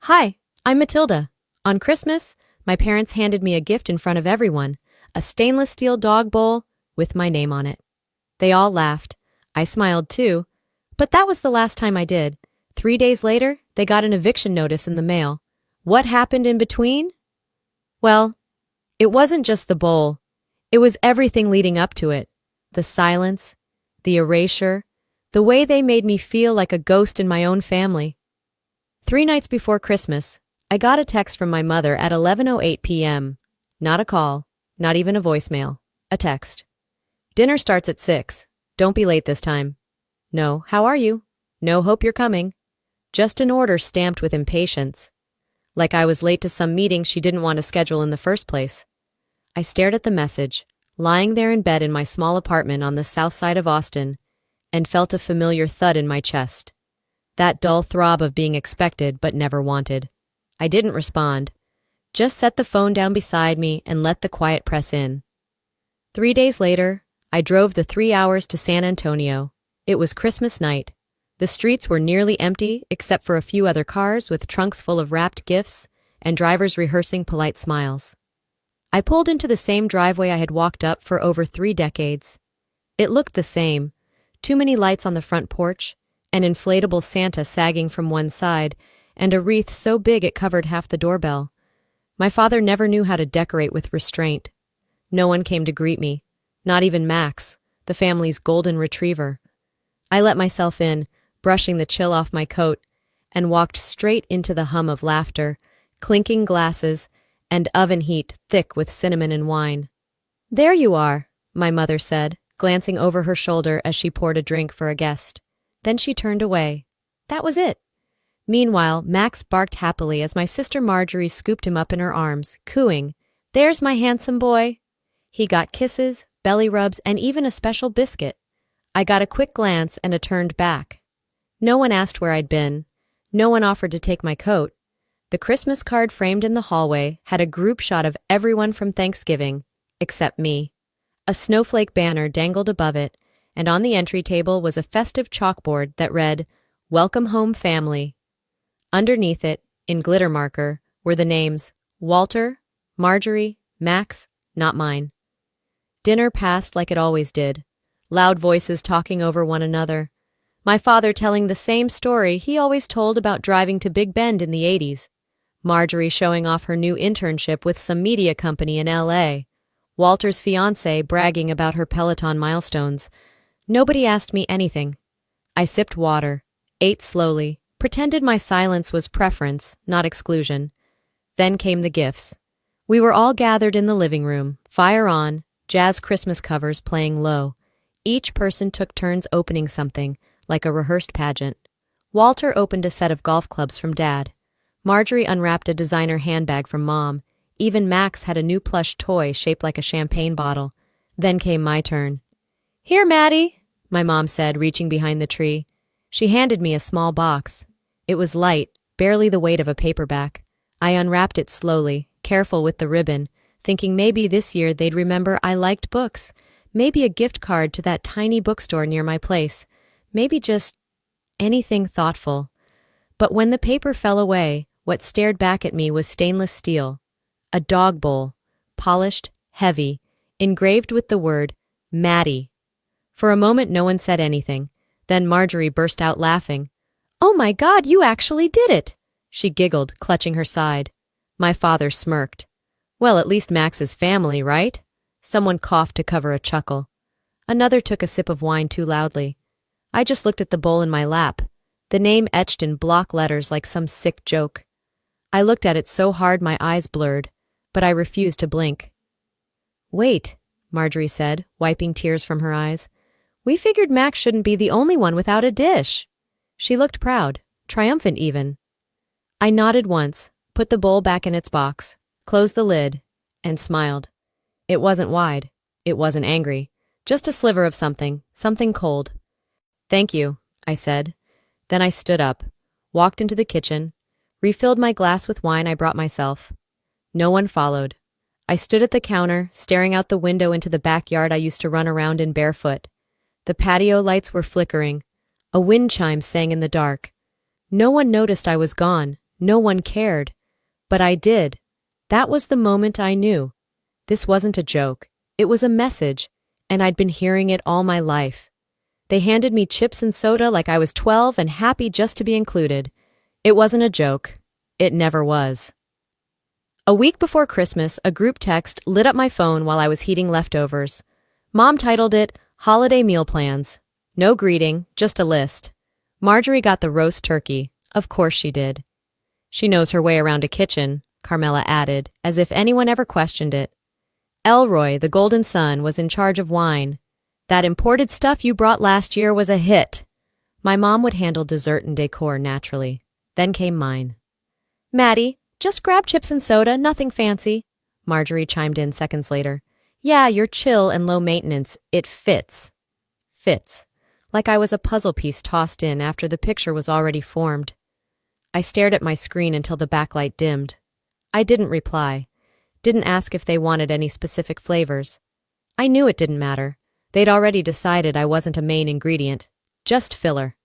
Hi, I'm Matilda. On Christmas, my parents handed me a gift in front of everyone, a stainless steel dog bowl with my name on it. They all laughed. I smiled too, but that was the last time I did. 3 days later, they got an eviction notice in the mail. What happened in between? Well, it wasn't just the bowl. It was everything leading up to it. The silence, the erasure, the way they made me feel like a ghost in my own family. 3 nights before Christmas, I got a text from my mother at 11:08 p.m. Not a call, not even a voicemail. A text. Dinner starts at 6. Don't be late this time. No, how are you? No, hope you're coming. Just an order stamped with impatience. Like I was late to some meeting she didn't want to schedule in the first place. I stared at the message, lying there in bed in my small apartment on the south side of Austin, and felt a familiar thud in my chest. That dull throb of being expected but never wanted. I didn't respond. Just set the phone down beside me and let the quiet press in. 3 days later, I drove the 3 hours to San Antonio. It was Christmas night. The streets were nearly empty except for a few other cars with trunks full of wrapped gifts and drivers rehearsing polite smiles. I pulled into the same driveway I had walked up for over 3 decades. It looked the same. Too many lights on the front porch, an inflatable Santa sagging from one side, and a wreath so big it covered half the doorbell. My father never knew how to decorate with restraint. No one came to greet me, not even Max, the family's golden retriever. I let myself in, brushing the chill off my coat, and walked straight into the hum of laughter, clinking glasses, and oven heat thick with cinnamon and wine. "There you are," my mother said, glancing over her shoulder as she poured a drink for a guest. Then she turned away. That was it. Meanwhile, Max barked happily as my sister Marjorie scooped him up in her arms, cooing, "There's my handsome boy." He got kisses, belly rubs, and even a special biscuit. I got a quick glance and a turned back. No one asked where I'd been. No one offered to take my coat. The Christmas card framed in the hallway had a group shot of everyone from Thanksgiving, except me. A snowflake banner dangled above it, and on the entry table was a festive chalkboard that read, "Welcome home, family." Underneath it, in glitter marker, were the names Walter, Marjorie, Max, not mine. Dinner passed like it always did. Loud voices talking over one another. My father telling the same story he always told about driving to Big Bend in the 80s. Marjorie showing off her new internship with some media company in LA. Walter's fiancée bragging about her Peloton milestones. Nobody asked me anything. I sipped water, ate slowly, pretended my silence was preference, not exclusion. Then came the gifts. We were all gathered in the living room, fire on, jazz Christmas covers playing low. Each person took turns opening something, like a rehearsed pageant. Walter opened a set of golf clubs from Dad. Marjorie unwrapped a designer handbag from Mom. Even Max had a new plush toy shaped like a champagne bottle. Then came my turn. "Here, Maddie," my mom said, reaching behind the tree. She handed me a small box. It was light, barely the weight of a paperback. I unwrapped it slowly, careful with the ribbon, thinking maybe this year they'd remember I liked books, maybe a gift card to that tiny bookstore near my place, maybe just anything thoughtful. But when the paper fell away, what stared back at me was stainless steel. A dog bowl, polished, heavy, engraved with the word, Maddie. For a moment no one said anything. Then Marjorie burst out laughing. "Oh my God, you actually did it!" She giggled, clutching her side. My father smirked. "Well, at least Max's family, right?" Someone coughed to cover a chuckle. Another took a sip of wine too loudly. I just looked at the bowl in my lap, the name etched in block letters like some sick joke. I looked at it so hard my eyes blurred, but I refused to blink. "Wait," Marjorie said, wiping tears from her eyes. "We figured Max shouldn't be the only one without a dish." She looked proud, triumphant even. I nodded once, put the bowl back in its box, closed the lid, and smiled. It wasn't wide. It wasn't angry. Just a sliver of something cold. "Thank you," I said. Then I stood up, walked into the kitchen, refilled my glass with wine I brought myself. No one followed. I stood at the counter, staring out the window into the backyard I used to run around in barefoot. The patio lights were flickering. A wind chime sang in the dark. No one noticed I was gone. No one cared. But I did. That was the moment I knew. This wasn't a joke. It was a message, and I'd been hearing it all my life. They handed me chips and soda like I was 12 and happy just to be included. It wasn't a joke. It never was. A week before Christmas, a group text lit up my phone while I was heating leftovers. Mom titled it, Holiday Meal Plans. No greeting, just a list. Marjorie got the roast turkey. Of course she did. She knows her way around a kitchen, Carmela added, as if anyone ever questioned it. Elroy, the golden son, was in charge of wine. That imported stuff you brought last year was a hit. My mom would handle dessert and decor naturally. Then came mine. Maddie, just grab chips and soda, nothing fancy. Marjorie chimed in seconds later. Yeah, you're chill and low maintenance. It fits. Fits. Like I was a puzzle piece tossed in after the picture was already formed. I stared at my screen until the backlight dimmed. I didn't reply. Didn't ask if they wanted any specific flavors. I knew it didn't matter. They'd already decided I wasn't a main ingredient. Just filler.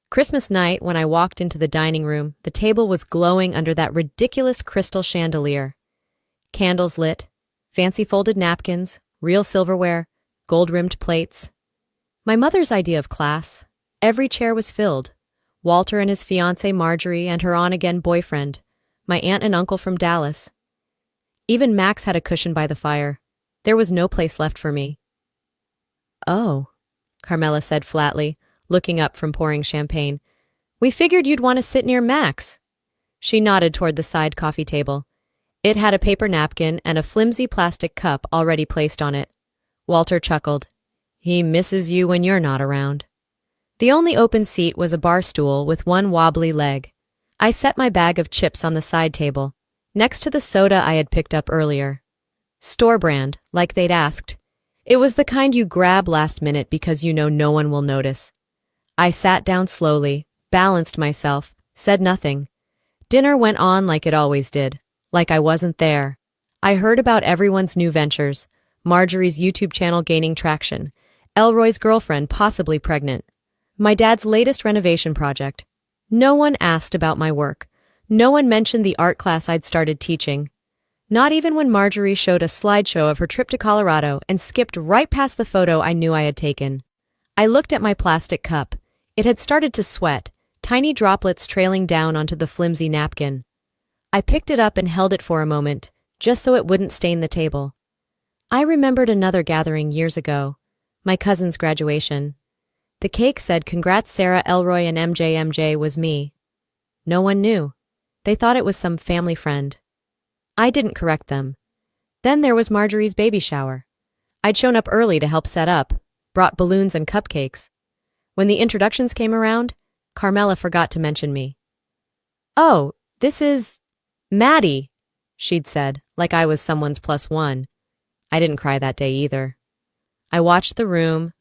Christmas night, when I walked into the dining room, the table was glowing under that ridiculous crystal chandelier. Candles lit, fancy folded napkins, real silverware, gold-rimmed plates. My mother's idea of class. Every chair was filled. Walter and his fiancée Marjorie and her on-again boyfriend. My aunt and uncle from Dallas. Even Max had a cushion by the fire. There was no place left for me. Oh, Carmela said flatly, looking up from pouring champagne. We figured you'd want to sit near Max. She nodded toward the side coffee table. It had a paper napkin and a flimsy plastic cup already placed on it. Walter chuckled. He misses you when you're not around. The only open seat was a bar stool with one wobbly leg. I set my bag of chips on the side table, next to the soda I had picked up earlier. Store brand, like they'd asked. It was the kind you grab last minute because you know no one will notice. I sat down slowly, balanced myself, said nothing. Dinner went on like it always did, like I wasn't there. I heard about everyone's new ventures, Marjorie's YouTube channel gaining traction, Elroy's girlfriend possibly pregnant, my dad's latest renovation project. No one asked about my work. No one mentioned the art class I'd started teaching. Not even when Marjorie showed a slideshow of her trip to Colorado and skipped right past the photo I knew I had taken. I looked at my plastic cup. It had started to sweat, tiny droplets trailing down onto the flimsy napkin. I picked it up and held it for a moment, just so it wouldn't stain the table. I remembered another gathering years ago, my cousin's graduation. The cake said, "Congrats Sarah, Elroy, and MJ was me." No one knew. They thought it was some family friend. I didn't correct them. Then there was Marjorie's baby shower. I'd shown up early to help set up, brought balloons and cupcakes. When the introductions came around, Carmela forgot to mention me. "Oh, this is Maddie," she'd said, like I was someone's +1. I didn't cry that day either. I watched the room.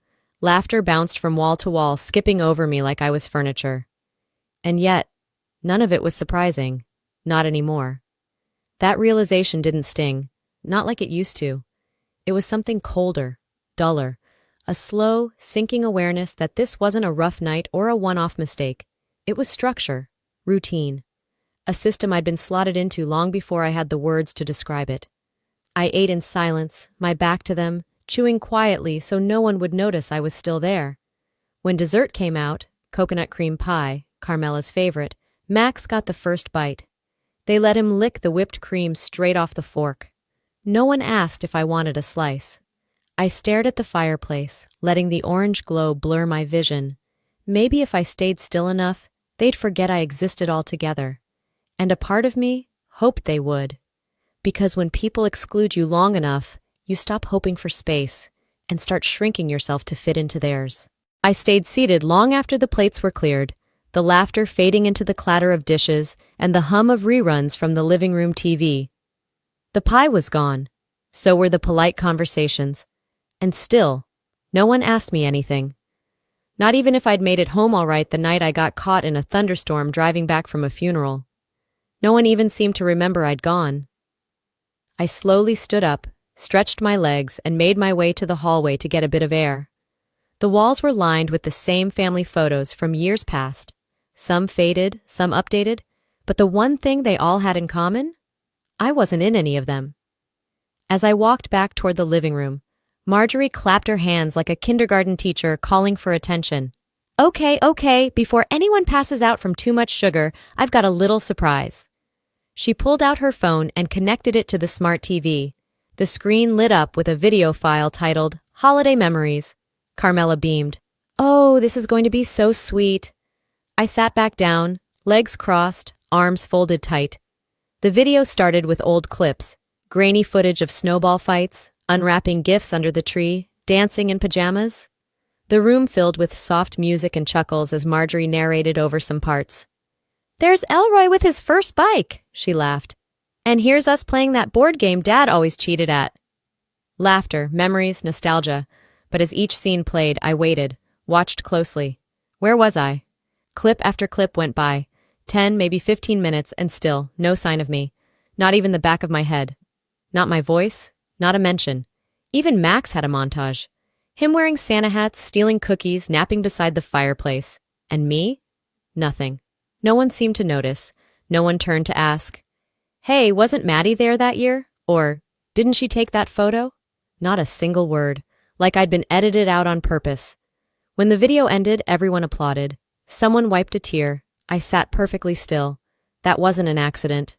Laughter bounced from wall to wall, skipping over me like I was furniture. And yet, none of it was surprising. Not anymore. That realization didn't sting, not like it used to. It was something colder, duller, a slow, sinking awareness that this wasn't a rough night or a one-off mistake. It was structure, routine, a system I'd been slotted into long before I had the words to describe it. I ate in silence, my back to them, chewing quietly so no one would notice I was still there. When dessert came out, coconut cream pie, Carmela's favorite, Max got the first bite. They let him lick the whipped cream straight off the fork. No one asked if I wanted a slice. I stared at the fireplace, letting the orange glow blur my vision. Maybe if I stayed still enough, they'd forget I existed altogether. And a part of me hoped they would. Because when people exclude you long enough, you stop hoping for space and start shrinking yourself to fit into theirs. I stayed seated long after the plates were cleared, the laughter fading into the clatter of dishes and the hum of reruns from the living room TV. The pie was gone. So were the polite conversations. And still, no one asked me anything. Not even if I'd made it home all right the night I got caught in a thunderstorm driving back from a funeral. No one even seemed to remember I'd gone. I slowly stood up, stretched my legs, and made my way to the hallway to get a bit of air. The walls were lined with the same family photos from years past, some faded, some updated, But the one thing they all had in common? I wasn't in any of them. As I walked back toward the living room, Marjorie clapped her hands like a kindergarten teacher calling for attention. Okay, before anyone passes out from too much sugar, I've got a little surprise. She pulled out her phone and connected it to the smart TV. The screen lit up with a video file titled Holiday Memories. Carmela beamed. Oh, this is going to be so sweet. I sat back down, legs crossed, arms folded tight. The video started with old clips, grainy footage of snowball fights, unwrapping gifts under the tree, dancing in pajamas. The room filled with soft music and chuckles as Marjorie narrated over some parts. There's Elroy with his first bike, she laughed. And here's us playing that board game Dad always cheated at. Laughter, memories, nostalgia. But as each scene played, I waited, watched closely. Where was I? Clip after clip went by. 10, maybe 15 minutes, and still, no sign of me. Not even the back of my head. Not my voice. Not a mention. Even Max had a montage. Him wearing Santa hats, stealing cookies, napping beside the fireplace. And me? Nothing. No one seemed to notice. No one turned to ask, hey, wasn't Maddie there that year? Or, didn't she take that photo? Not a single word. Like I'd been edited out on purpose. When the video ended, everyone applauded. Someone wiped a tear. I sat perfectly still. That wasn't an accident.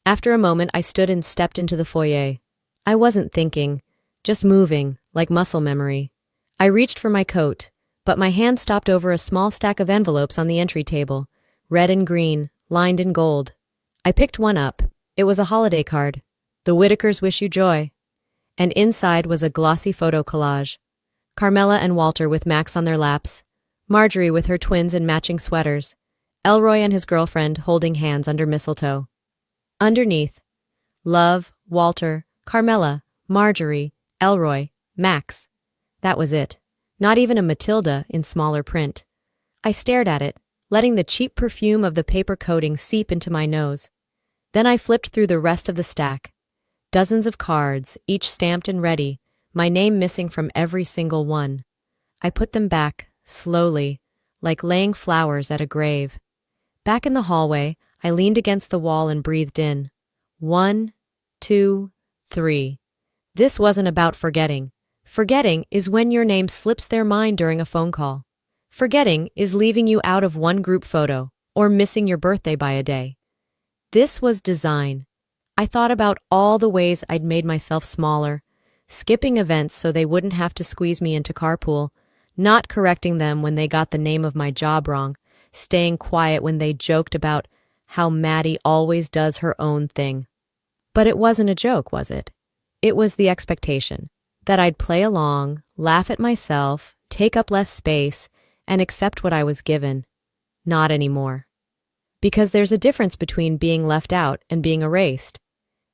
After a moment, I stood and stepped into the foyer. I wasn't thinking, just moving, like muscle memory. I reached for my coat, but my hand stopped over a small stack of envelopes on the entry table, red and green, lined in gold. I picked one up. It was a holiday card. The Whitakers wish you joy. And inside was a glossy photo collage. Carmela and Walter with Max on their laps, Marjorie with her twins in matching sweaters, Elroy and his girlfriend holding hands under mistletoe. Underneath, Love, Walter, Carmela, Marjorie, Elroy, Max. That was it. Not even a Matilda in smaller print. I stared at it, letting the cheap perfume of the paper coating seep into my nose. Then I flipped through the rest of the stack. Dozens of cards, each stamped and ready, my name missing from every single one. I put them back, slowly, like laying flowers at a grave. Back in the hallway, I leaned against the wall and breathed in. 1, 2, 3. This wasn't about forgetting. Forgetting is when your name slips their mind during a phone call. Forgetting is leaving you out of one group photo, or missing your birthday by a day. This was design. I thought about all the ways I'd made myself smaller, skipping events so they wouldn't have to squeeze me into carpool, not correcting them when they got the name of my job wrong, staying quiet when they joked about how Maddie always does her own thing. But it wasn't a joke, was it? It was the expectation that I'd play along, laugh at myself, take up less space, and accept what I was given. Not anymore. Because there's a difference between being left out and being erased.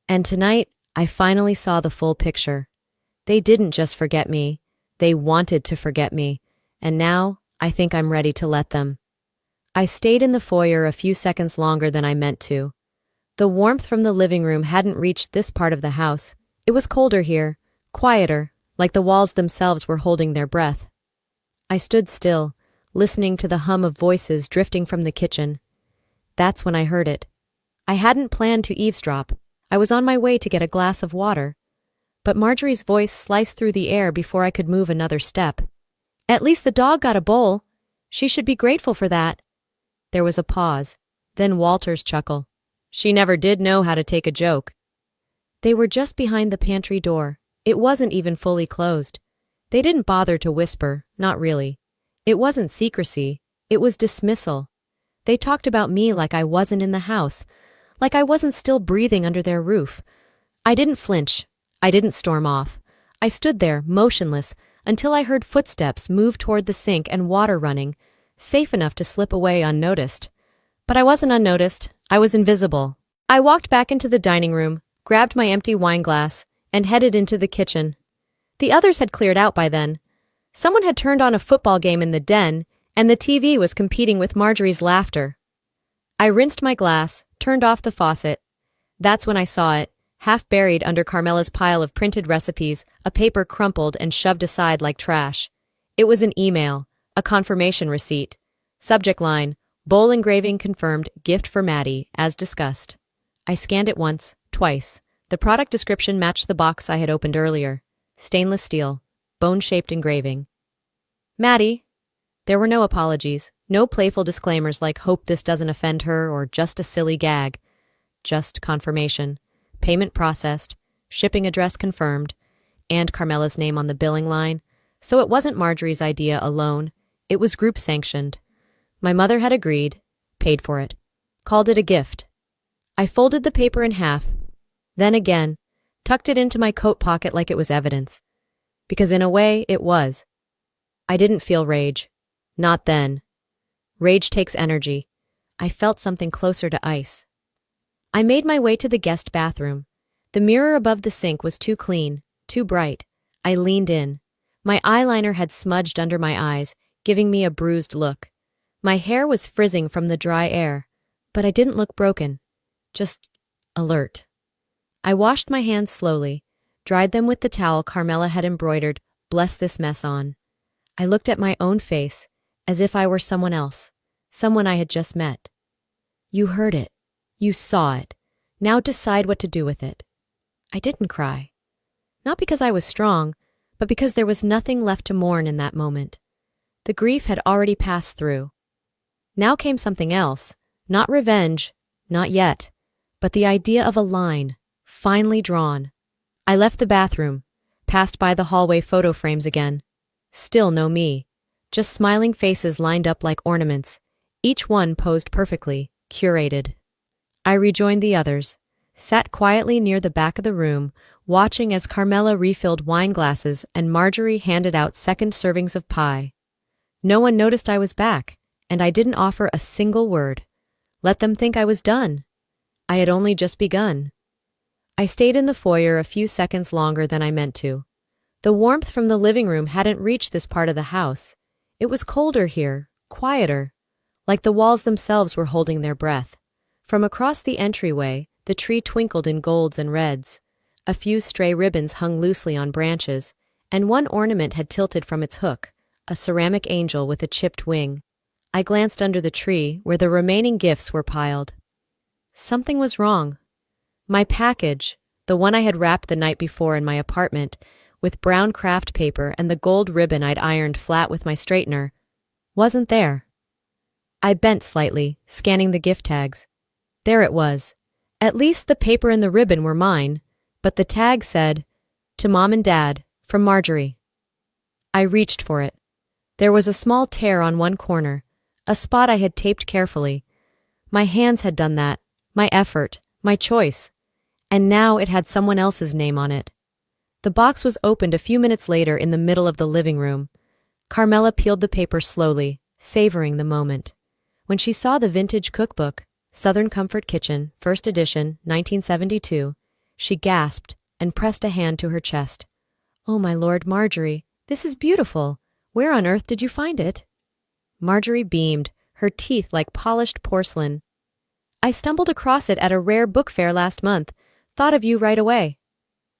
And tonight, I finally saw the full picture. They didn't just forget me. They wanted to forget me. And now, I think I'm ready to let them. I stayed in the foyer a few seconds longer than I meant to. The warmth from the living room hadn't reached this part of the house. It was colder here, quieter, like the walls themselves were holding their breath. I stood still, listening to the hum of voices drifting from the kitchen. That's when I heard it. I hadn't planned to eavesdrop. I was on my way to get a glass of water. But Marjorie's voice sliced through the air before I could move another step. At least the dog got a bowl. She should be grateful for that. There was a pause, then Walter's chuckle. She never did know how to take a joke. They were just behind the pantry door. It wasn't even fully closed. They didn't bother to whisper, not really. It wasn't secrecy. It was dismissal. They talked about me like I wasn't in the house, like I wasn't still breathing under their roof. I didn't flinch. I didn't storm off. I stood there, motionless, until I heard footsteps move toward the sink and water running, safe enough to slip away unnoticed. But I wasn't unnoticed. I was invisible. I walked back into the dining room, grabbed my empty wine glass, and headed into the kitchen. The others had cleared out by then. Someone had turned on a football game in the den, and the TV was competing with Marjorie's laughter. I rinsed my glass, turned off the faucet. That's when I saw it, half buried under Carmela's pile of printed recipes, a paper crumpled and shoved aside like trash. It was an email, a confirmation receipt. Subject line, Bowl engraving confirmed gift for Maddie, as discussed. I scanned it once, twice. The product description matched the box I had opened earlier. Stainless steel, bone-shaped engraving. Maddie. There were no apologies, no playful disclaimers like hope this doesn't offend her or just a silly gag. Just confirmation. Payment processed, shipping address confirmed, and Carmela's name on the billing line. So it wasn't Marjorie's idea alone. It was group sanctioned. My mother had agreed, paid for it, called it a gift. I folded the paper in half, then again, tucked it into my coat pocket like it was evidence. Because in a way, it was. I didn't feel rage. Not then. Rage takes energy. I felt something closer to ice. I made my way to the guest bathroom. The mirror above the sink was too clean, too bright. I leaned in. My eyeliner had smudged under my eyes, giving me a bruised look. My hair was frizzing from the dry air, but I didn't look broken. Just alert. I washed my hands slowly, dried them with the towel Carmela had embroidered, "Bless this mess" on. I looked at my own face, as if I were someone else, someone I had just met. You heard it. You saw it. Now decide what to do with it. I didn't cry. Not because I was strong, but because there was nothing left to mourn in that moment. The grief had already passed through. Now came something else, not revenge, not yet, but the idea of a line, finally drawn. I left the bathroom, passed by the hallway photo frames again. Still no me. Just smiling faces lined up like ornaments, each one posed perfectly, curated. I rejoined the others, sat quietly near the back of the room, watching as Carmela refilled wine glasses and Marjorie handed out second servings of pie. No one noticed I was back, and I didn't offer a single word. Let them think I was done. I had only just begun. I stayed in the foyer a few seconds longer than I meant to. The warmth from the living room hadn't reached this part of the house. It was colder here, quieter, like the walls themselves were holding their breath. From across the entryway, the tree twinkled in golds and reds. A few stray ribbons hung loosely on branches, and one ornament had tilted from its hook, a ceramic angel with a chipped wing. I glanced under the tree, where the remaining gifts were piled. Something was wrong. My package, the one I had wrapped the night before in my apartment, with brown craft paper and the gold ribbon I'd ironed flat with my straightener, wasn't there. I bent slightly, scanning the gift tags. There it was. At least the paper and the ribbon were mine, but the tag said, "To Mom and Dad, from Marjorie." I reached for it. There was a small tear on one corner, a spot I had taped carefully. My hands had done that, my effort, my choice, and now it had someone else's name on it. The box was opened a few minutes later in the middle of the living room. Carmela peeled the paper slowly, savoring the moment. When she saw the vintage cookbook, Southern Comfort Kitchen, first edition, 1972, she gasped and pressed a hand to her chest. "Oh, my Lord, Marjorie, this is beautiful. Where on earth did you find it?" Marjorie beamed, her teeth like polished porcelain. "I stumbled across it at a rare book fair last month. Thought of you right away."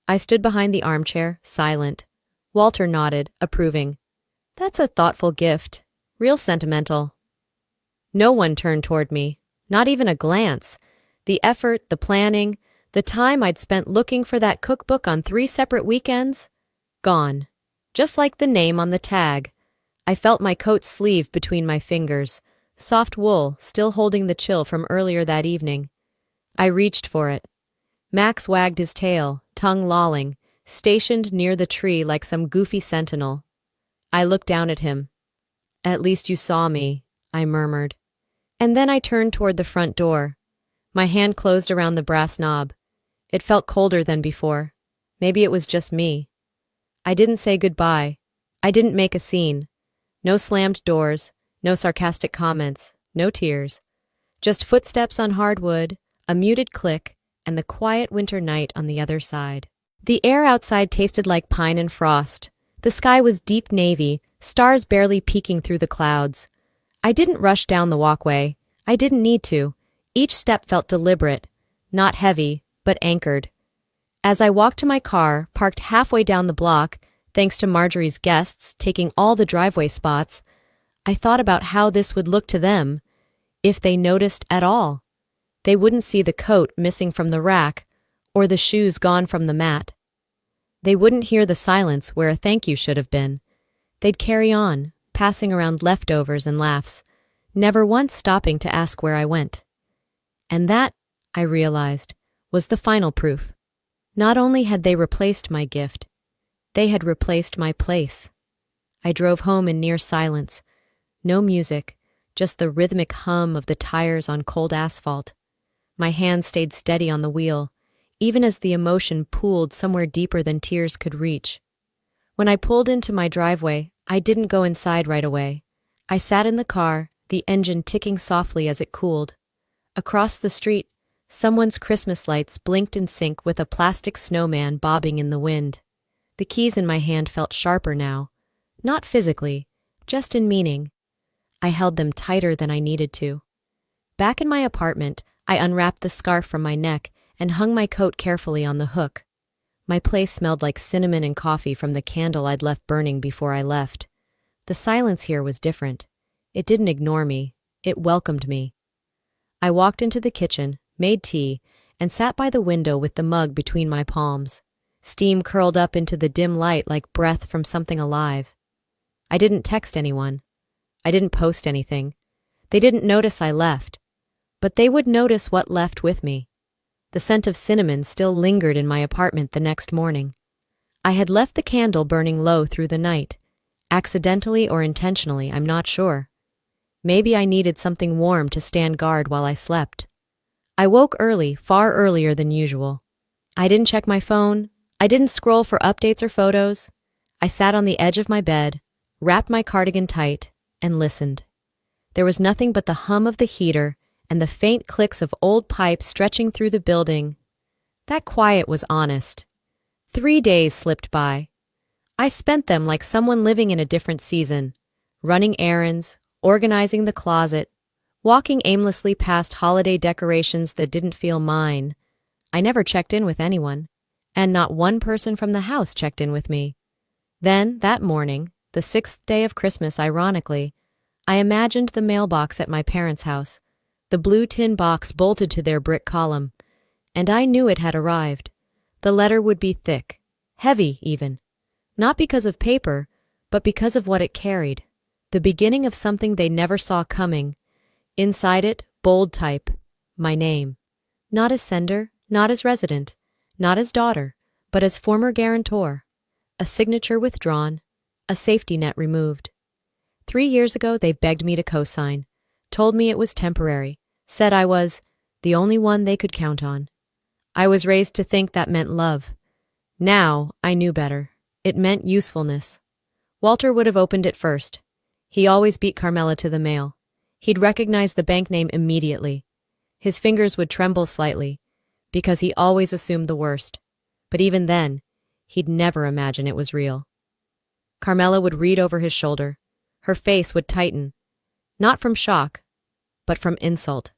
I stood behind the armchair, silent. Walter nodded, approving. "That's a thoughtful gift. Real sentimental." No one turned toward me, not even a glance. The effort, the planning, the time I'd spent looking for that cookbook on 3 separate weekends? Gone. Just like the name on the tag. I felt my coat sleeve between my fingers, soft wool still holding the chill from earlier that evening. I reached for it. Max wagged his tail, tongue lolling, stationed near the tree like some goofy sentinel. I looked down at him. "At least you saw me," I murmured. And then I turned toward the front door. My hand closed around the brass knob. It felt colder than before. Maybe it was just me. I didn't say goodbye. I didn't make a scene. No slammed doors, no sarcastic comments, no tears. Just footsteps on hardwood, a muted click, and the quiet winter night on the other side. The air outside tasted like pine and frost. The sky was deep navy, stars barely peeking through the clouds. I didn't rush down the walkway. I didn't need to. Each step felt deliberate, not heavy, but anchored. As I walked to my car, parked halfway down the block, thanks to Marjorie's guests taking all the driveway spots, I thought about how this would look to them. If they noticed at all. They wouldn't see the coat missing from the rack or the shoes gone from the mat. They wouldn't hear the silence where a thank you should have been. They'd carry on, passing around leftovers and laughs, never once stopping to ask where I went. And that, I realized, was the final proof. Not only had they replaced my gift, they had replaced my place. I drove home in near silence. No music, just the rhythmic hum of the tires on cold asphalt. My hand stayed steady on the wheel, even as the emotion pooled somewhere deeper than tears could reach. When I pulled into my driveway, I didn't go inside right away. I sat in the car, the engine ticking softly as it cooled. Across the street, someone's Christmas lights blinked in sync with a plastic snowman bobbing in the wind. The keys in my hand felt sharper now. Not physically, just in meaning. I held them tighter than I needed to. Back in my apartment, I unwrapped the scarf from my neck and hung my coat carefully on the hook. My place smelled like cinnamon and coffee from the candle I'd left burning before I left. The silence here was different. It didn't ignore me. It welcomed me. I walked into the kitchen, made tea, and sat by the window with the mug between my palms. Steam curled up into the dim light like breath from something alive. I didn't text anyone. I didn't post anything. They didn't notice I left. But they would notice what left with me. The scent of cinnamon still lingered in my apartment the next morning. I had left the candle burning low through the night. Accidentally or intentionally, I'm not sure. Maybe I needed something warm to stand guard while I slept. I woke early, far earlier than usual. I didn't check my phone. I didn't scroll for updates or photos. I sat on the edge of my bed, wrapped my cardigan tight, and listened. There was nothing but the hum of the heater and the faint clicks of old pipes stretching through the building. That quiet was honest. 3 days slipped by. I spent them like someone living in a different season, running errands, organizing the closet, walking aimlessly past holiday decorations that didn't feel mine. I never checked in with anyone, and not one person from the house checked in with me. Then, that morning, the 6th day of Christmas, ironically, I imagined the mailbox at my parents' house, the blue tin box bolted to their brick column, and I knew it had arrived. The letter would be thick, heavy even, not because of paper, but because of what it carried, the beginning of something they never saw coming. Inside it, bold type, my name. Not as sender, not as resident, not as daughter, but as former guarantor. A signature withdrawn, a safety net removed. 3 years ago they begged me to co-sign, told me it was temporary, said I was the only one they could count on. I was raised to think that meant love. Now I knew better. It meant usefulness. Walter would have opened it first. He always beat Carmela to the mail. He'd recognize the bank name immediately. His fingers would tremble slightly, because he always assumed the worst. But even then, he'd never imagine it was real. Carmela would read over his shoulder. Her face would tighten. Not from shock, but from insult.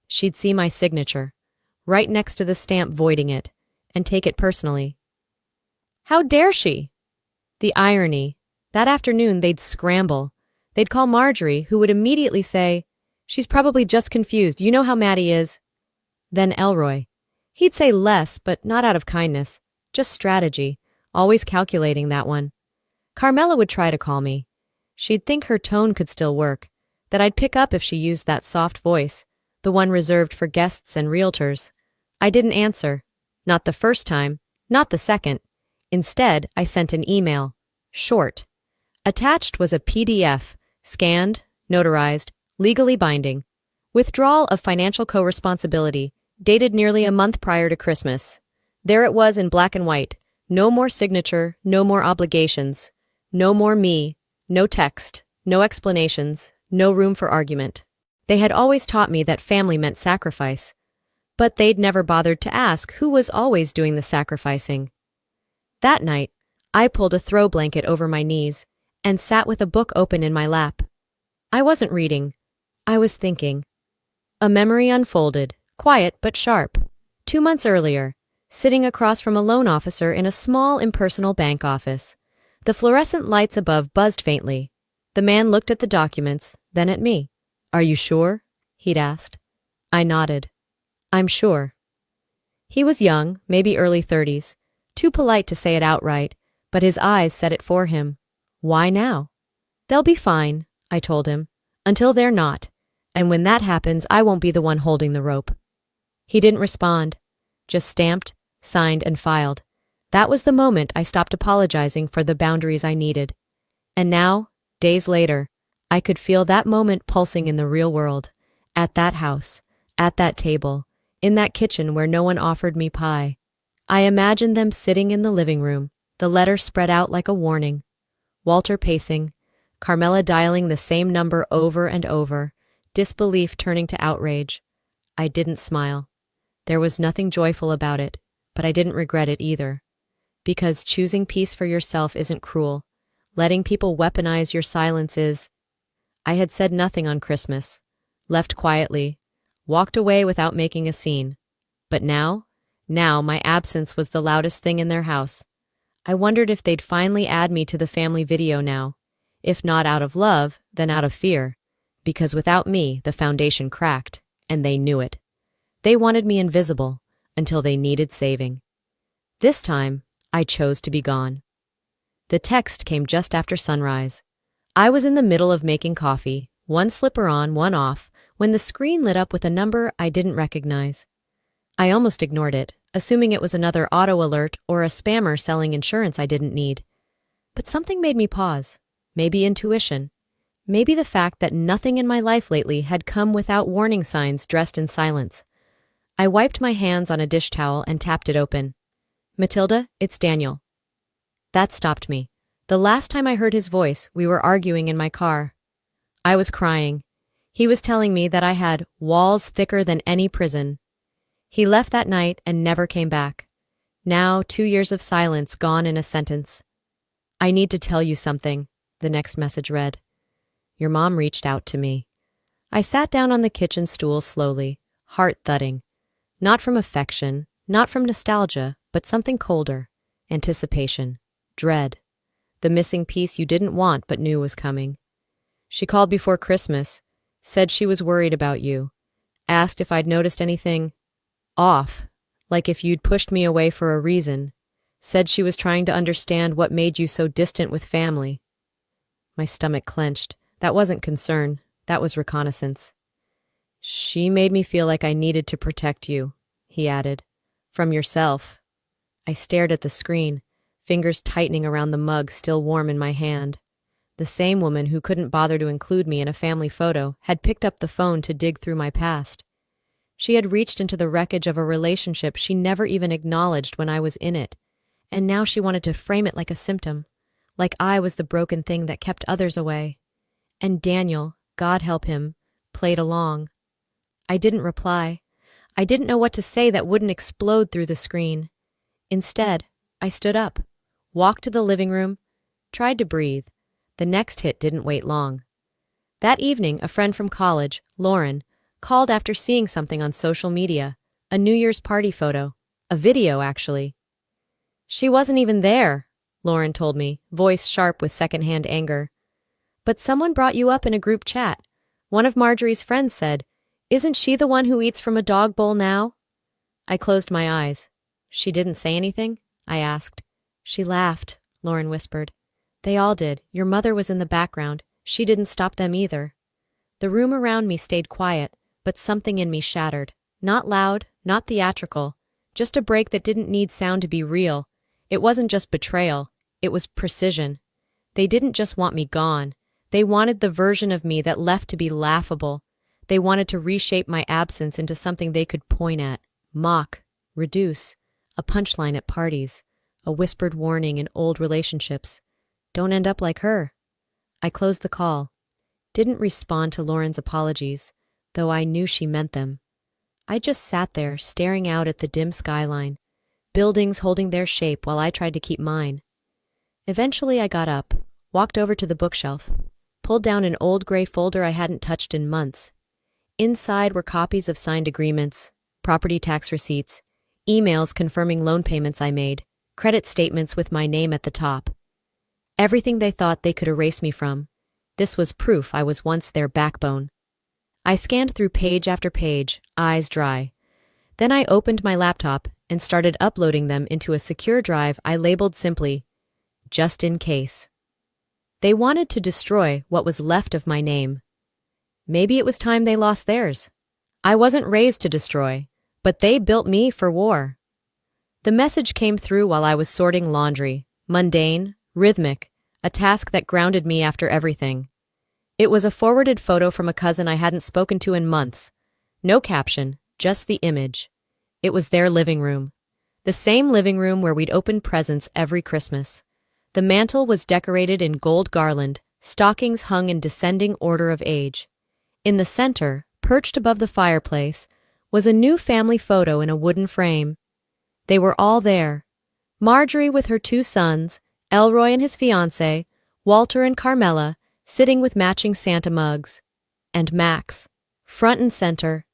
She'd see my signature, right next to the stamp voiding it, and take it personally. How dare she? The irony. That afternoon they'd scramble. They'd call Marjorie, who would immediately say, "She's probably just confused, you know how Maddie is." Then Elroy. He'd say less, but not out of kindness, just strategy, always calculating that one. Carmela would try to call me. She'd think her tone could still work, that I'd pick up if she used that soft voice, the one reserved for guests and realtors. I didn't answer. Not the first time, not the second. Instead, I sent an email. Short. Attached was a PDF, scanned, notarized, legally binding. Withdrawal of financial co-responsibility, dated nearly a month prior to Christmas. There it was in black and white. No more signature, no more obligations. No more me, no text, no explanations, no room for argument. They had always taught me that family meant sacrifice, but they'd never bothered to ask who was always doing the sacrificing. That night, I pulled a throw blanket over my knees and sat with a book open in my lap. I wasn't reading. I was thinking. A memory unfolded, quiet but sharp. 2 months earlier, sitting across from a loan officer in a small impersonal bank office. The fluorescent lights above buzzed faintly. The man looked at the documents, then at me. "Are you sure?" he'd asked. I nodded. I'm sure. He was young, maybe early 30s, too polite to say it outright, but his eyes said it for him. Why now? They'll be fine, I told him, until they're not, and when that happens, I won't be the one holding the rope. He didn't respond, just stamped, signed, and filed. That was the moment I stopped apologizing for the boundaries I needed. And now, days later, I could feel that moment pulsing in the real world, at that house, at that table, in that kitchen where no one offered me pie. I imagined them sitting in the living room, the letter spread out like a warning. Walter pacing, Carmela dialing the same number over and over, disbelief turning to outrage. I didn't smile. There was nothing joyful about it, but I didn't regret it either. Because choosing peace for yourself isn't cruel. Letting people weaponize your silence is. I had said nothing on Christmas, left quietly, walked away without making a scene. But now my absence was the loudest thing in their house. I wondered if they'd finally add me to the family video now. If not out of love, then out of fear. Because without me, the foundation cracked, and they knew it. They wanted me invisible, until they needed saving. This time, I chose to be gone. The text came just after sunrise. I was in the middle of making coffee, one slipper on, one off, when the screen lit up with a number I didn't recognize. I almost ignored it, assuming it was another auto alert or a spammer selling insurance I didn't need. But something made me pause. Maybe intuition. Maybe the fact that nothing in my life lately had come without warning signs dressed in silence. I wiped my hands on a dish towel and tapped it open. Matilda, it's Daniel. That stopped me. The last time I heard his voice, we were arguing in my car. I was crying. He was telling me that I had walls thicker than any prison. He left that night and never came back. Now, 2 years of silence gone in a sentence. I need to tell you something, the next message read. Your mom reached out to me. I sat down on the kitchen stool slowly, heart thudding. Not from affection, not from nostalgia, but something colder. Anticipation. Dread. The missing piece you didn't want but knew was coming. She called before Christmas, said she was worried about you, asked if I'd noticed anything off, like if you'd pushed me away for a reason, said she was trying to understand what made you so distant with family. My stomach clenched. That wasn't concern, that was reconnaissance. She made me feel like I needed to protect you, he added. From yourself. I stared at the screen, fingers tightening around the mug still warm in my hand. The same woman who couldn't bother to include me in a family photo had picked up the phone to dig through my past. She had reached into the wreckage of a relationship she never even acknowledged when I was in it, and now she wanted to frame it like a symptom, like I was the broken thing that kept others away. And Daniel, God help him, played along. I didn't reply. I didn't know what to say that wouldn't explode through the screen. Instead, I stood up, walked to the living room, tried to breathe. The next hit didn't wait long. That evening, a friend from college, Lauren, called after seeing something on social media, a New Year's party photo, a video actually. She wasn't even there, Lauren told me, voice sharp with secondhand anger. But someone brought you up in a group chat. One of Marjorie's friends said, "Isn't she the one who eats from a dog bowl now?" I closed my eyes. She didn't say anything? I asked. She laughed, Lauren whispered. They all did. Your mother was in the background. She didn't stop them either. The room around me stayed quiet, but something in me shattered. Not loud, not theatrical, just a break that didn't need sound to be real. It wasn't just betrayal, it was precision. They didn't just want me gone. They wanted the version of me that left to be laughable. They wanted to reshape my absence into something they could point at, mock, reduce, a punchline at parties, a whispered warning in old relationships. Don't end up like her. I closed the call. Didn't respond to Lauren's apologies, though I knew she meant them. I just sat there, staring out at the dim skyline, buildings holding their shape while I tried to keep mine. Eventually I got up, walked over to the bookshelf, pulled down an old gray folder I hadn't touched in months. Inside were copies of signed agreements, property tax receipts, emails confirming loan payments I made, credit statements with my name at the top. Everything they thought they could erase me from. This was proof I was once their backbone. I scanned through page after page, eyes dry. Then I opened my laptop and started uploading them into a secure drive I labeled simply, "Just in case." They wanted to destroy what was left of my name. Maybe it was time they lost theirs. I wasn't raised to destroy, but they built me for war. The message came through while I was sorting laundry, mundane, rhythmic, a task that grounded me after everything. It was a forwarded photo from a cousin I hadn't spoken to in months. No caption, just the image. It was their living room. The same living room where we'd open presents every Christmas. The mantel was decorated in gold garland, stockings hung in descending order of age. In the center, perched above the fireplace, was a new family photo in a wooden frame. They were all there. Marjorie with her 2 sons, Elroy and his fiancée, Walter and Carmela, sitting with matching Santa mugs. And Max, front and center,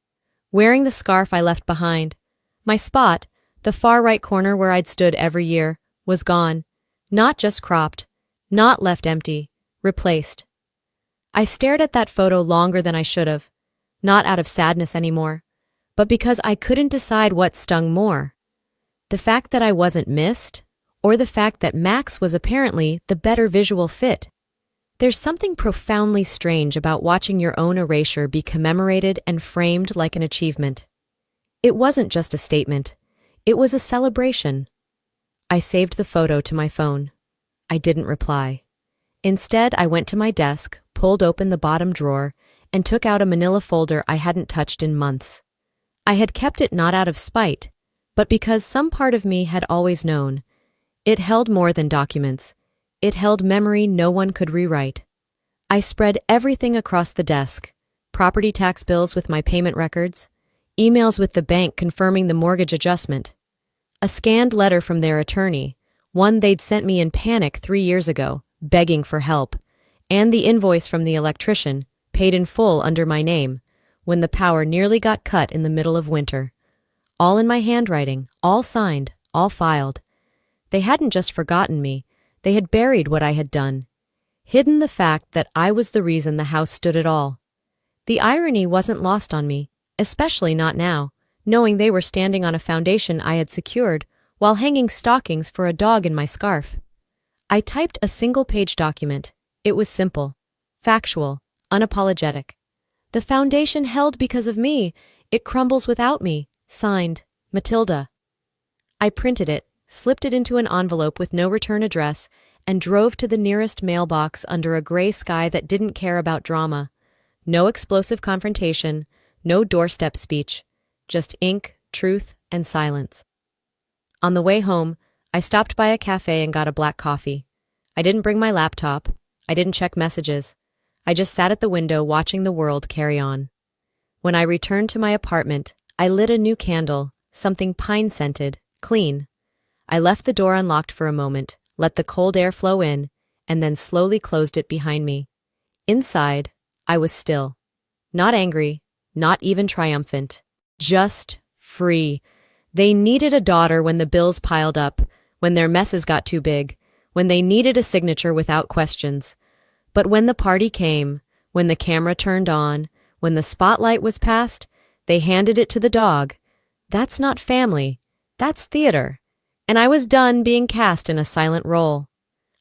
wearing the scarf I left behind. My spot, the far right corner where I'd stood every year, was gone. Not just cropped, not left empty, replaced. I stared at that photo longer than I should have, not out of sadness anymore, but because I couldn't decide what stung more. The fact that I wasn't missed, or the fact that Max was apparently the better visual fit. There's something profoundly strange about watching your own erasure be commemorated and framed like an achievement. It wasn't just a statement, it was a celebration. I saved the photo to my phone. I didn't reply. Instead, I went to my desk, pulled open the bottom drawer, and took out a manila folder I hadn't touched in months. I had kept it not out of spite, but because some part of me had always known. It held more than documents. It held memory no one could rewrite. I spread everything across the desk, property tax bills with my payment records, emails with the bank confirming the mortgage adjustment, a scanned letter from their attorney, one they'd sent me in panic 3 years ago, begging for help, and the invoice from the electrician, paid in full under my name, when the power nearly got cut in the middle of winter. All in my handwriting, all signed, all filed. They hadn't just forgotten me, they had buried what I had done, hidden the fact that I was the reason the house stood at all. The irony wasn't lost on me, especially not now, knowing they were standing on a foundation I had secured while hanging stockings for a dog in my scarf. I typed a single-page document. It was simple, factual, unapologetic. The foundation held because of me. It crumbles without me. Signed, Matilda. I printed it, slipped it into an envelope with no return address, and drove to the nearest mailbox under a gray sky that didn't care about drama. No explosive confrontation, no doorstep speech, just ink, truth, and silence. On the way home, I stopped by a cafe and got a black coffee. I didn't bring my laptop. I didn't check messages. I just sat at the window watching the world carry on. When I returned to my apartment, I lit a new candle, something pine-scented, clean. I left the door unlocked for a moment, let the cold air flow in, and then slowly closed it behind me. Inside, I was still. Not angry, not even triumphant. Just free. They needed a daughter when the bills piled up, when their messes got too big, when they needed a signature without questions. But when the party came, when the camera turned on, when the spotlight was passed, they handed it to the dog. That's not family. That's theater. And I was done being cast in a silent role.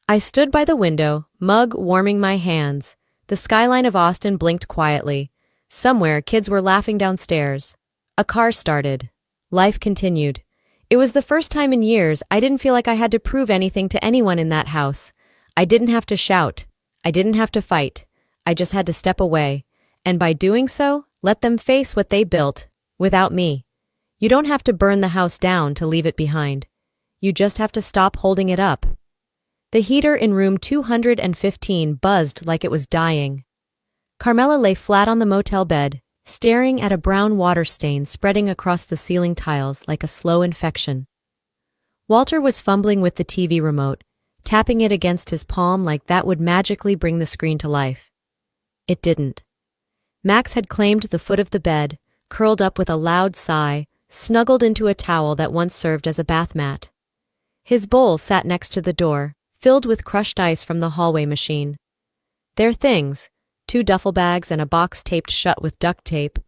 I stood by the window, mug warming my hands. The skyline of Austin blinked quietly. Somewhere, kids were laughing downstairs. A car started. Life continued. It was the first time in years I didn't feel like I had to prove anything to anyone in that house. I didn't have to shout. I didn't have to fight. I just had to step away. And by doing so, let them face what they built, without me. You don't have to burn the house down to leave it behind. You just have to stop holding it up. The heater in room 215 buzzed like it was dying. Carmela lay flat on the motel bed, staring at a brown water stain spreading across the ceiling tiles like a slow infection. Walter was fumbling with the TV remote, tapping it against his palm like that would magically bring the screen to life. It didn't. Max had claimed the foot of the bed, curled up with a loud sigh, snuggled into a towel that once served as a bath mat. His bowl sat next to the door, filled with crushed ice from the hallway machine. Their things, 2 duffel bags and a box taped shut with duct tape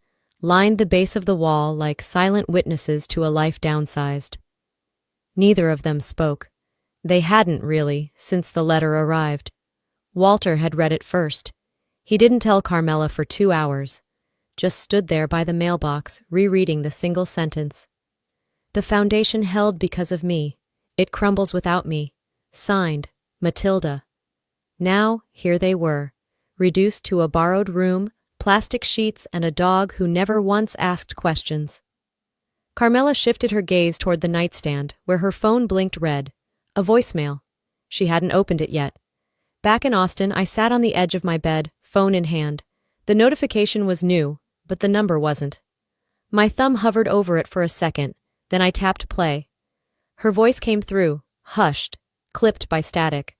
lined the base of the wall like silent witnesses to a life downsized. Neither of them spoke. They hadn't, really, since the letter arrived. Walter had read it first. He didn't tell Carmela for 2 hours. Just stood there by the mailbox, rereading the single sentence. The foundation held because of me. It crumbles without me. Signed, Matilda. Now, here they were, reduced to a borrowed room, plastic sheets, and a dog who never once asked questions. Carmela shifted her gaze toward the nightstand, where her phone blinked red. A voicemail. She hadn't opened it yet. Back in Austin, I sat on the edge of my bed, phone in hand. The notification was new, but the number wasn't. My thumb hovered over it for a second, then I tapped play. Her voice came through, hushed, clipped by static.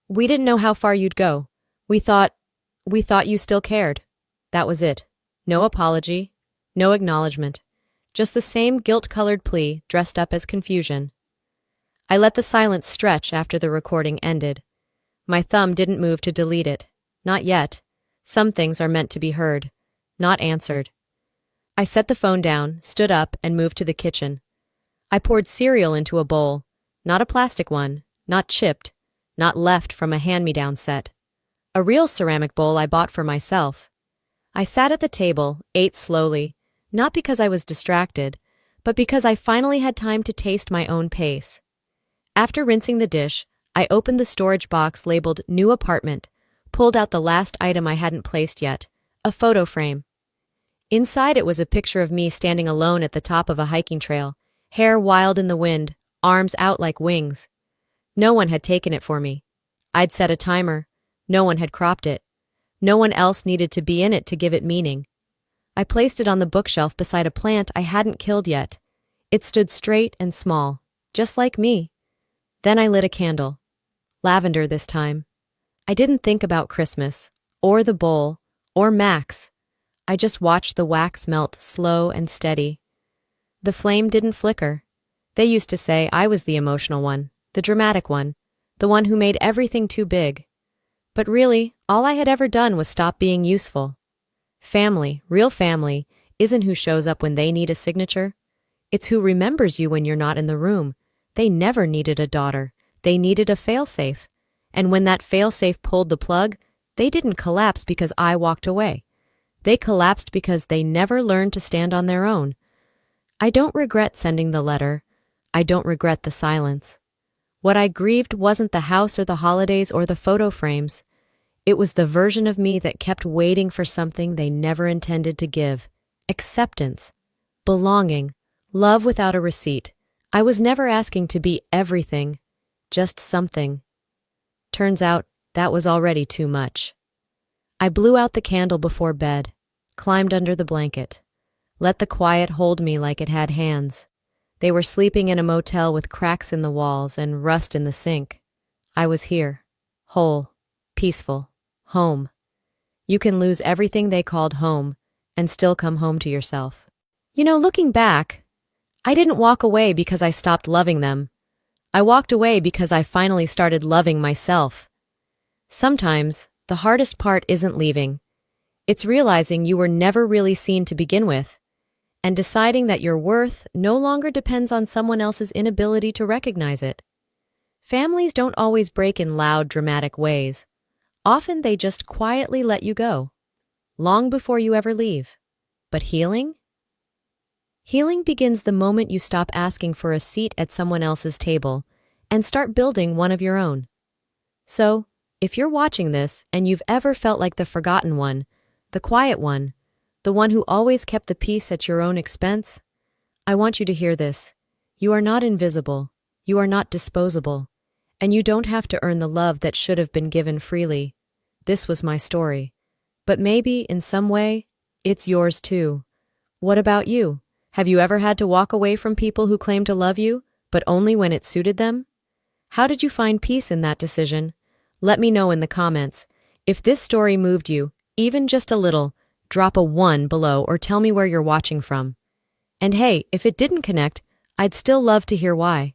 We didn't know how far you'd go. We thought you still cared. That was it. No apology, no acknowledgement. Just the same guilt-colored plea dressed up as confusion. I let the silence stretch after the recording ended. My thumb didn't move to delete it. Not yet. Some things are meant to be heard, not answered. I set the phone down, stood up, and moved to the kitchen. I poured cereal into a bowl, not a plastic one, not chipped, not left from a hand-me-down set. A real ceramic bowl I bought for myself. I sat at the table, ate slowly, not because I was distracted, but because I finally had time to taste my own pace. After rinsing the dish, I opened the storage box labeled New Apartment, pulled out the last item I hadn't placed yet, a photo frame. Inside it was a picture of me standing alone at the top of a hiking trail, hair wild in the wind, arms out like wings. No one had taken it for me. I'd set a timer. No one had cropped it. No one else needed to be in it to give it meaning. I placed it on the bookshelf beside a plant I hadn't killed yet. It stood straight and small, just like me. Then I lit a candle. Lavender this time. I didn't think about Christmas, or the bowl, or Max. I just watched the wax melt slow and steady. The flame didn't flicker. They used to say I was the emotional one, the dramatic one, the one who made everything too big. But really, all I had ever done was stop being useful. Family, real family, isn't who shows up when they need a signature. It's who remembers you when you're not in the room. They never needed a daughter. They needed a failsafe. And when that failsafe pulled the plug, they didn't collapse because I walked away. They collapsed because they never learned to stand on their own. I don't regret sending the letter. I don't regret the silence. What I grieved wasn't the house or the holidays or the photo frames. It was the version of me that kept waiting for something they never intended to give. Acceptance. Belonging. Love without a receipt. I was never asking to be everything. Just something. Turns out, that was already too much. I blew out the candle before bed, climbed under the blanket, let the quiet hold me like it had hands. They were sleeping in a motel with cracks in the walls and rust in the sink. I was here, whole, peaceful, home. You can lose everything they called home and still come home to yourself. Looking back, I didn't walk away because I stopped loving them. I walked away because I finally started loving myself. Sometimes, the hardest part isn't leaving. It's realizing you were never really seen to begin with, and deciding that your worth no longer depends on someone else's inability to recognize it. Families don't always break in loud, dramatic ways. Often they just quietly let you go, long before you ever leave. But healing? Healing begins the moment you stop asking for a seat at someone else's table and start building one of your own. So, if you're watching this and you've ever felt like the forgotten one, the quiet one, the one who always kept the peace at your own expense, I want you to hear this. You are not invisible, you are not disposable, and you don't have to earn the love that should have been given freely. This was my story. But maybe, in some way, it's yours too. What about you? Have you ever had to walk away from people who claim to love you, but only when it suited them? How did you find peace in that decision? Let me know in the comments. If this story moved you, even just a little, drop a 1 below or tell me where you're watching from. And hey, if it didn't connect, I'd still love to hear why.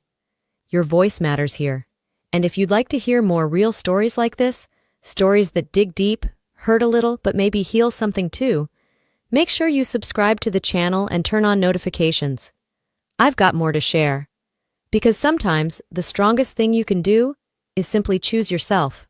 Your voice matters here. And if you'd like to hear more real stories like this, stories that dig deep, hurt a little, but maybe heal something too, make sure you subscribe to the channel and turn on notifications. I've got more to share. Because sometimes the strongest thing you can do is simply choose yourself.